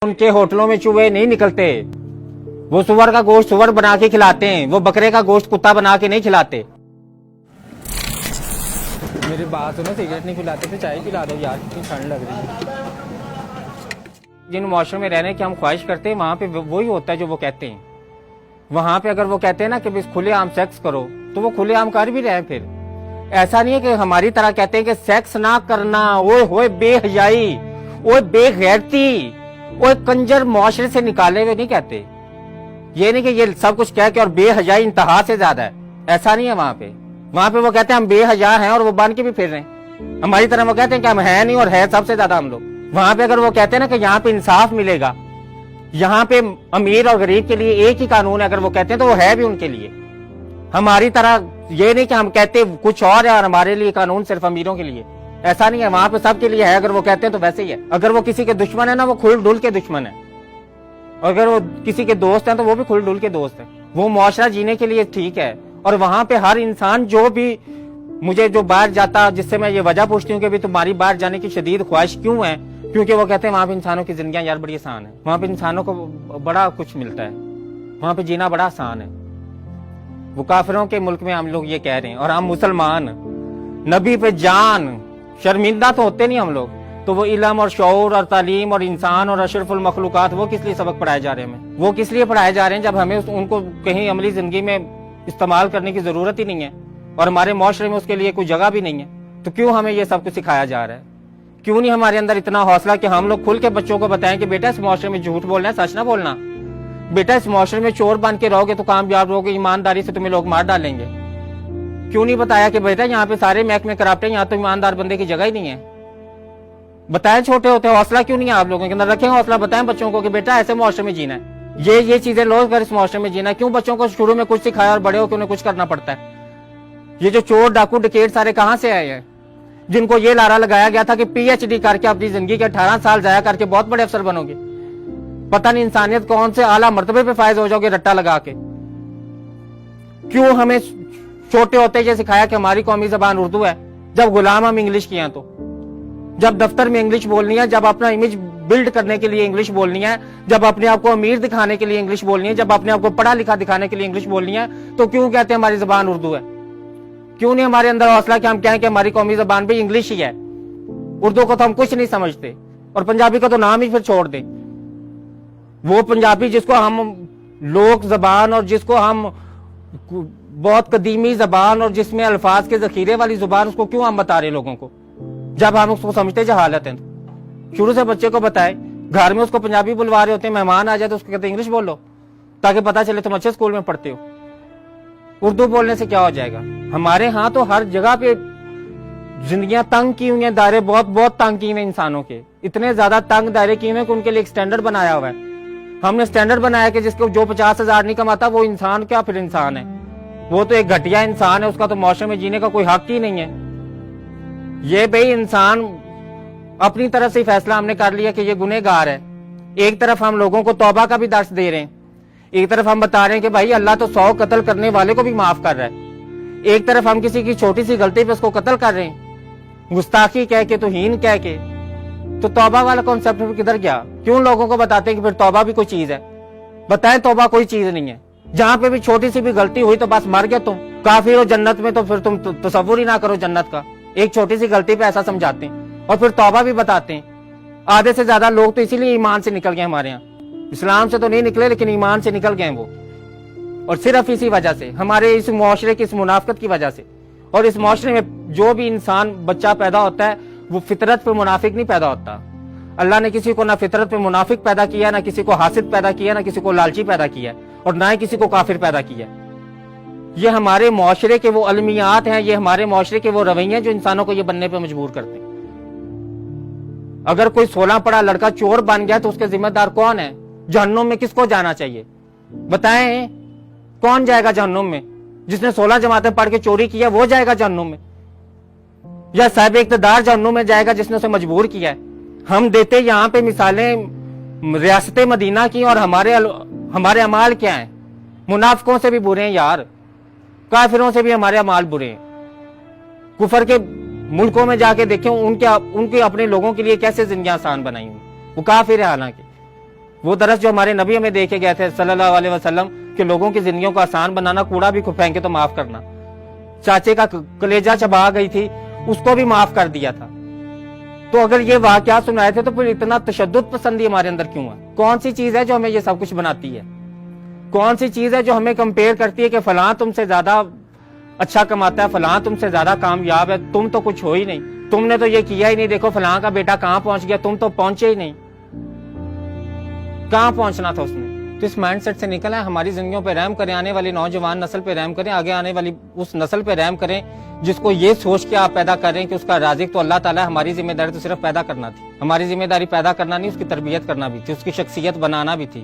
उनके होटलों में चूहे नहीं निकलते। वो सुअर का गोश्त सुअर बना के खिलाते हैं, वो बकरे का गोश्त कुत्ता बना के नहीं खिलाते। मेरी बात सुनो, सिगरेट नहीं पिलाते थे, चाय पिला दो यार, कितनी ठंड लग रही है। जिन मुआशरे में रहने की हम ख्वाहिश करते हैं वहां पे वही होता है जो वो कहते हैं। वहां पे अगर वो कहते हैं ना कि खुलेआम सेक्स करो तो वो खुलेआम कर भी रहे हैं। फिर ऐसा नहीं है कि हमारी तरह कहते हैं कि सेक्स ना करना, ओए होए बेहयाई, ओए बेगैरती, ओए कंजर मुआशरे से निकाले हुए नहीं कहते। ये नहीं कि ये सब कुछ कह के और बेहयाई इंतहा से ज्यादा है, ऐसा नहीं है। वहां पे वो कहते हैं हम बेहया हैं और वो बन के भी फिर रहे हैं। हमारी तरह वो कहते हैं कि हम है नहीं और है सबसे ज्यादा हम लोग। वहां पे अगर वो कहते हैं ना कि यहाँ पे इंसाफ मिलेगा, यहाँ पे अमीर और गरीब के लिए एक ही कानून है, अगर वो कहते हैं तो वो है भी उनके लिए। हमारी तरह ये नहीं कि हम कहते कुछ और है और हमारे लिए कानून सिर्फ अमीरों के लिए, ऐसा नहीं है। वहां पे सबके लिए है, अगर वो कहते हैं तो वैसे ही है। अगर वो किसी के दुश्मन है ना, वो खुल डुल के दुश्मन है। अगर वो किसी के दोस्त हैं तो वो भी खुल डुल के दोस्त है। वो मुआशरा जीने के लिए ठीक है। और वहां पे हर इंसान जो भी मुझे जो बाहर जाता, जिससे मैं ये वजह पूछती हूँ कि भी तुम्हारी बाहर जाने की शदीद ख्वाहिश क्यों है, क्योंकि वो कहते हैं वहां पे इंसानों की जिंदगी यार बड़ी आसान है, वहां पे इंसानों को बड़ा कुछ मिलता है, वहां पे जीना बड़ा आसान है। वो काफिरों के मुल्क में हम लोग ये कह रहे हैं और हम मुसलमान नबी पे जान शर्मिंदा तो होते नहीं हम लोग। तो वो इल्म और शऊर और तालीम और इंसान और अशरफुल मखलूकात वो किस लिए सबक पढ़ाए जा रहे हैं हमें? वो किस लिए पढ़ाए जा रहे हैं जब हमें उनको कहीं अमली जिंदगी में इस्तेमाल करने की जरूरत ही नहीं है और हमारे मुआशरे में उसके लिए कोई जगह भी नहीं है। तो क्यों हमें ये सब कुछ सिखाया जा रहा है? क्यों नहीं हमारे अंदर इतना हौसला कि हम लोग खुल के बच्चों को बताएं कि बेटा इस मुआशरे में झूठ बोलना है, सच ना बोलना। बेटा इस मुआशरे में चोर बन के रहोगे तो कामयाब रहोगे, ईमानदारी से तुम्हें लोग मार डालेंगे। क्यों नहीं बताया कि बेटा यहाँ पे सारे महकमे करप्ट है, यहाँ तो ईमानदार बंदे की जगह ही नहीं है? बताएं छोटे होते, हौसला क्यों नहीं है आप लोगों के अंदर? रखें हौसला, बताएं बच्चों को कि बेटा ऐसे मुआशरे में जीना है, ये चीजें लो कर इस मुआशरे में जीना है। क्यों बच्चों को शुरू में कुछ सिखाया और बड़े होकर उन्हें कुछ करना पड़ता है? ये जो चोर डाकू डकैत सारे कहां से आए हैं, जिनको ये लारा लगाया गया था कि पीएचडी करके अपनी जिंदगी के 18 साल जाया करके बहुत बड़े अफसर बनोगे, पता नहीं इंसानियत कौन से आला मर्तबे पे फायज हो जाओगे रट्टा लगा के। क्यों हमें छोटे होते ये सिखाया कि हमारी कौमी जबान उर्दू है, जब गुलाम हम इंग्लिश किए हैं? तो जब दफ्तर में इंग्लिश बोलनी है, जब अपना इमेज बिल्ड करने के लिए इंग्लिश बोलनी है, जब अपने आप को अमीर दिखाने के लिए इंग्लिश बोलनी है, जब अपने आप को पढ़ा लिखा दिखाने के लिए इंग्लिश बोलनी है, तो क्यों कहते हैं हमारी जबान उर्दू है? क्यों नहीं हमारे अंदर हौसला कि हम कहें कि हमारी कौमी जबान भी इंग्लिश ही है, उर्दू को तो हम कुछ नहीं समझते और पंजाबी का तो नाम ही फिर छोड़ दे। वो पंजाबी जिसको हम लोक जबान और जिसको हम बहुत कदीमी जबान और जिसमें अल्फाज के जखीरे वाली जुबान, उसको क्यों हम बता रहे लोगों को जब हम उसको समझते जहालत है? तो शुरू से बच्चे को बताए, घर में उसको पंजाबी बुलवा रहे होते हैं, मेहमान आ जाए तो उसको कहते हैं इंग्लिश बोलो ताकि पता चले तुम अच्छे स्कूल में पढ़ते हो। उर्दू बोलने से क्या हो जाएगा? हमारे यहाँ तो हर जगह पे जिंदगियां तंग की हुई हैं, दायरे बहुत बहुत तंग किए हुए इंसानों के, इतने ज्यादा तंग दायरे किए हुए कि उनके लिए एक स्टैंडर्ड बनाया हुआ है। हमने स्टैंडर्ड बनाया कि जिसको जो 50,000 नहीं कमाता वो इंसान क्या फिर इंसान है? वो तो एक घटिया इंसान है, उसका तो मुआशरे में जीने का कोई हक ही नहीं है। ये भाई इंसान अपनी तरफ से फैसला हमने कर लिया कि ये गुनहगार है। एक तरफ हम लोगों को तौबा का भी दर्स दे रहे हैं, एक तरफ हम बता रहे हैं कि भाई अल्लाह तो 100 कत्ल करने वाले को भी माफ कर रहा है, एक तरफ हम किसी की छोटी सी गलती पे उसको कत्ल कर रहे हैं, गुस्ताखी कह के, तौहीन कह के। तो तौबा वाला कॉन्सेप्ट किधर गया? क्यों लोगों को बताते हैं कि फिर तौबा भी कोई चीज है? बताएं तौबा कोई चीज नहीं है। जहां पे भी छोटी सी भी गलती हुई तो बस मर गए तुम, काफिर हो जन्नत में, तो फिर तुम तसव्वुर ही ना करो जन्नत का। एक छोटी सी गलती पे ऐसा समझाते हैं और फिर तौबा भी बताते हैं। आधे से ज्यादा लोग तो इसीलिए ईमान से निकल गए हमारे यहाँ, इस्लाम से तो नहीं निकले लेकिन ईमान से निकल गए वो, और सिर्फ इसी वजह से, हमारे इस मुआशरे की इस मुनाफिकत की वजह से। और इस मुआशरे में जो भी इंसान बच्चा पैदा होता है वो फितरत पे मुनाफिक नहीं पैदा होता। अल्लाह ने किसी को ना फितरत पे मुनाफिक पैदा किया, ना किसी को हासिद पैदा किया, ना किसी को लालची पैदा किया, और ना ही किसी को काफिर पैदा किया। ये हमारे मुआशरे के वो अलमियात हैं, ये हमारे मुआशरे के वो रवैये जो इंसानों को ये बनने पे मजबूर करते हैं। अगर कोई 16 पढ़ा लड़का चोर बन गया तो उसके जिम्मेदार कौन है? जहन्नुम में किसको जाना चाहिए? बताएं कौन जाएगा जहन्नुम में? जिसने 16 जमातें पढ़ के चोरी किया वो जाएगा जहन्नुम में, या साहिब इक़्तिदार जहन्नुम में जाएगा जिसने उसे मजबूर किया है? हम देते यहाँ पे मिसालें रियासत मदीना की, और हमारे अमाल क्या हैं? मुनाफिकों से भी बुरे हैं यार, काफिरों से भी हमारे अमाल बुरे हैं। कुफर के मुल्कों में जाके देखें उनके अपने लोगों के लिए कैसे जिंदगी आसान बनाई हुई, वो काफिर है हालांकि, وہ درس جو ہمارے نبی ہمیں دے کے گئے تھے صلی اللہ علیہ وسلم کہ لوگوں کی زندگیوں کو آسان بنانا, کوڑا بھی پھینکے تو معاف کرنا. چاچے کا کلیجہ چبا گئی تھی, اس کو بھی معاف کر دیا تھا. تو اگر یہ واقعات سنائے تھے تو پھر اتنا تشدد پسندی ہمارے اندر کیوں ہے؟ کون سی چیز ہے جو ہمیں یہ سب کچھ بناتی ہے؟ کون سی چیز ہے جو ہمیں کمپیئر کرتی ہے کہ فلاں تم سے زیادہ اچھا کماتا ہے, فلاں تم سے زیادہ کامیاب ہے, تم تو کچھ ہو ہی نہیں, تم نے تو یہ کیا ہی نہیں, دیکھو فلاں کا بیٹا کہاں پہنچ گیا, تم تو پہنچے ہی نہیں. کہاں پہنچنا تھا اس نے؟ تو اس مائنڈ سیٹ سے نکل ہے. ہماری زندگیوں پہ رحم کریں, آنے والی نوجوان نسل پہ رحم کریں, آگے آنے والی اس نسل پہ رحم کریں جس کو یہ سوچ کے آپ پیدا کر رہے ہیں کہ اس کا رازق تو اللہ تعالیٰ ہے. ہماری ذمہ داری تو صرف پیدا کرنا تھی, ہماری ذمہ داری پیدا کرنا نہیں, اس کی تربیت کرنا بھی تھی, اس کی شخصیت بنانا بھی تھی.